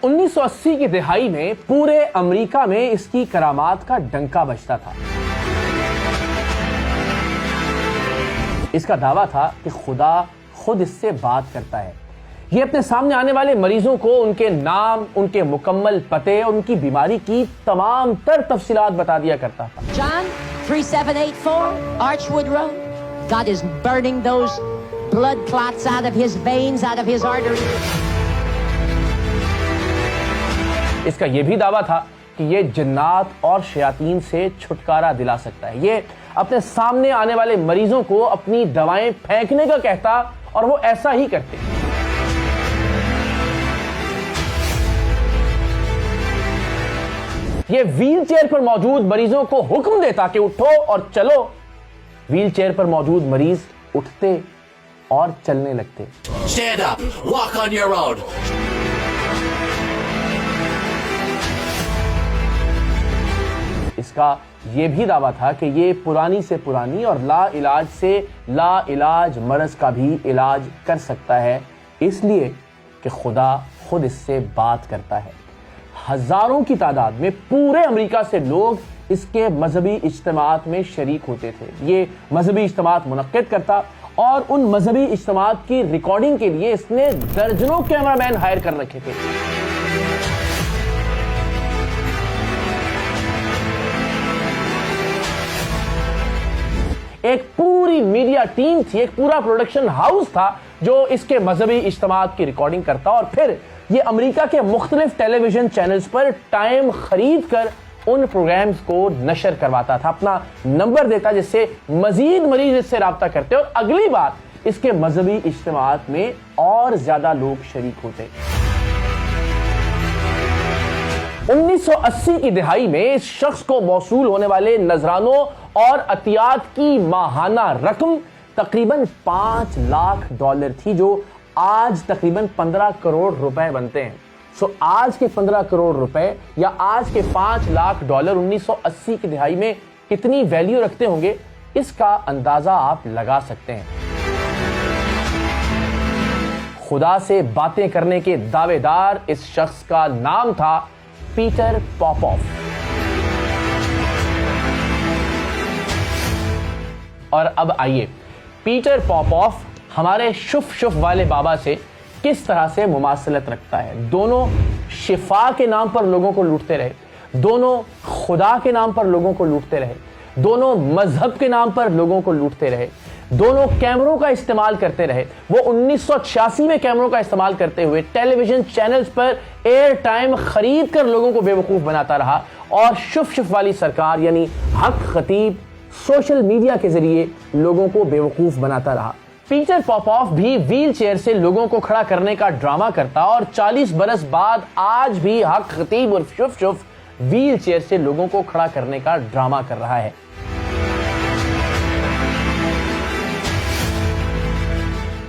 1980 کی دہائی میں پورے امریکہ میں اس کی کرامات کا ڈنکا بجتا تھا۔ اس کا دعویٰ تھا کہ خدا خود اس سے بات کرتا ہے۔ یہ اپنے سامنے آنے والے مریضوں کو ان کے نام، ان کے مکمل پتے اور ان کی بیماری کی تمام تر تفصیلات بتا دیا کرتا تھا۔ John 3784 Archwood Road. God is burning those blood clots out of his veins, out of his arteries. اس کا یہ بھی دعویٰ تھا کہ یہ جنات اور شیاطین سے چھٹکارا دلا سکتا ہے۔ یہ اپنے سامنے آنے والے مریضوں کو اپنی دوائیں پھینکنے کا کہتا اور وہ ایسا ہی کرتے۔ یہ ویل چیئر پر موجود مریضوں کو حکم دیتا کہ اٹھو اور چلو۔ ویل چیئر پر موجود مریض اٹھتے اور چلنے لگتے۔ Stand up, walk on your own. اس کا یہ بھی دعویٰ تھا کہ یہ پرانی سے پرانی اور لا علاج سے لا علاج مرض کا بھی علاج کر سکتا ہے، اس لیے کہ خدا خود اس سے بات کرتا ہے۔ ہزاروں کی تعداد میں پورے امریکہ سے لوگ اس کے مذہبی اجتماعات میں شریک ہوتے تھے۔ یہ مذہبی اجتماعات منعقد کرتا اور ان مذہبی اجتماعات کی ریکارڈنگ کے لیے اس نے درجنوں کیمرہ مین ہائر کر رکھے تھے۔ ایک پوری میڈیا ٹیم تھی، ایک پورا پروڈکشن ہاؤس تھا جو اس کے مذہبی اجتماعات کی ریکارڈنگ کرتا اور پھر یہ امریکہ کے مختلف ٹیلی ویژن چینلز پر ٹائم خرید کر ان پروگرامز کو نشر کرواتا تھا، اپنا نمبر دیتا جس سے مزید مریض اس سے رابطہ کرتے اور اگلی بار اس کے مذہبی اجتماعات میں اور زیادہ لوگ شریک ہوتے۔ 1980 کی دہائی میں اس شخص کو موصول ہونے والے نذرانوں اور عطیات کی ماہانہ رقم تقریباً $5 لاکھ تھی، جو آج تقریباً 15 کروڑ روپے بنتے ہیں۔ سو آج کے 15 کروڑ روپے یا آج کے $5 لاکھ 1980 کی دہائی میں کتنی ویلیو رکھتے ہوں گے، اس کا اندازہ آپ لگا سکتے ہیں۔ خدا سے باتیں کرنے کے دعوے دار اس شخص کا نام تھا پیٹر پاپوف۔ اور اب آئیے پیٹر پاپوف ہمارے شف شف والے بابا سے کس طرح سے مماثلت رکھتا ہے۔ دونوں شفا کے نام پر لوگوں کو لوٹتے رہے، دونوں خدا کے نام پر لوگوں کو لوٹتے رہے، دونوں مذہب کے نام پر لوگوں کو لوٹتے رہے، دونوں کیمروں کا استعمال کرتے رہے۔ وہ 1986 میں کیمروں کا استعمال کرتے ہوئے ٹیلی ویژن چینلز پر ایئر ٹائم خرید کر لوگوں کو بے وقوف بناتا رہا، اور شف شف والی سرکار یعنی حق خطیب سوشل میڈیا کے ذریعے لوگوں کو بے وقوف بناتا رہا۔ پیٹر پاپوف بھی ویل چیئر سے لوگوں کو کھڑا کرنے کا ڈرامہ کرتا اور 40 برس بعد آج بھی حق خطیب اور شف شف ویل چیئر سے لوگوں کو کھڑا کرنے کا ڈرامہ کر رہا ہے۔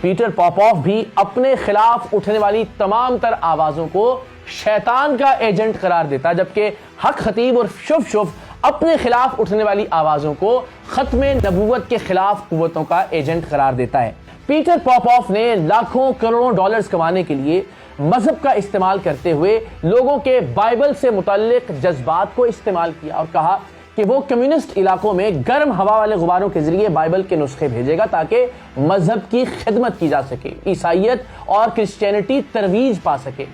پیٹر پاپوف بھی اپنے خلاف اٹھنے والی تمام تر آوازوں کو شیطان کا ایجنٹ قرار دیتا، جبکہ حق خطیب اور شف شف اپنے خلاف اٹھنے والی آوازوں کو ختم نبوت کے خلاف قوتوں کا ایجنٹ قرار دیتا ہے۔ پیٹر پاپوف نے لاکھوں کروڑوں ڈالرز کمانے کے لیے مذہب کا استعمال کرتے ہوئے لوگوں کے بائبل سے متعلق جذبات کو استعمال کیا اور کہا کہ وہ کمیونسٹ علاقوں میں گرم ہوا والے غباروں کے ذریعے بائبل کے نسخے بھیجے گا تاکہ مذہب کی خدمت کی جا سکے، عیسائیت اور کرسچینٹی ترویج پا سکے۔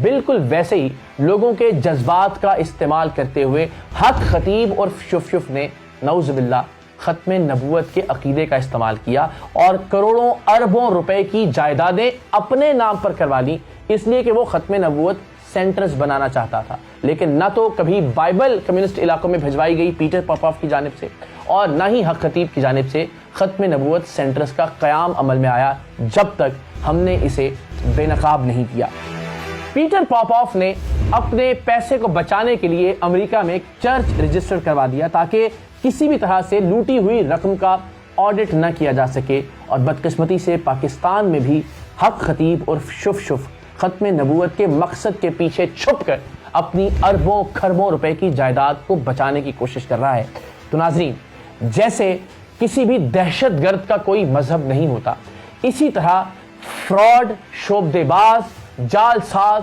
بالکل ویسے ہی لوگوں کے جذبات کا استعمال کرتے ہوئے حق خطیب اور شف شف نے نعوذ باللہ ختم نبوت کے عقیدے کا استعمال کیا اور کروڑوں اربوں روپے کی جائیدادیں اپنے نام پر کروا لی، اس لیے کہ وہ ختم نبوت سینٹرز بنانا چاہتا تھا۔ لیکن نہ تو کبھی بائبل کمیونسٹ علاقوں میں بھجوائی گئی پیٹر پاپوف کی جانب سے، اور نہ ہی حق خطیب کی جانب سے ختم نبوت سینٹرز کا قیام عمل میں آیا، جب تک ہم نے اسے بے نقاب نہیں کیا۔ پیٹر پاپوف نے اپنے پیسے کو بچانے کے لیے امریکہ میں ایک چرچ رجسٹر کروا دیا تاکہ کسی بھی طرح سے لوٹی ہوئی رقم کا آڈٹ نہ کیا جا سکے، اور بدقسمتی سے پاکستان میں بھی حق خطیب اور شف شف ختم نبوت کے مقصد کے پیچھے چھپ کر اپنی اربوں کھربوں روپے کی جائیداد کو بچانے کی کوشش کر رہا ہے۔ تو ناظرین، جیسے کسی بھی دہشت گرد کا کوئی مذہب نہیں ہوتا، اسی طرح فراڈ، شعبدے باز، جال ساز،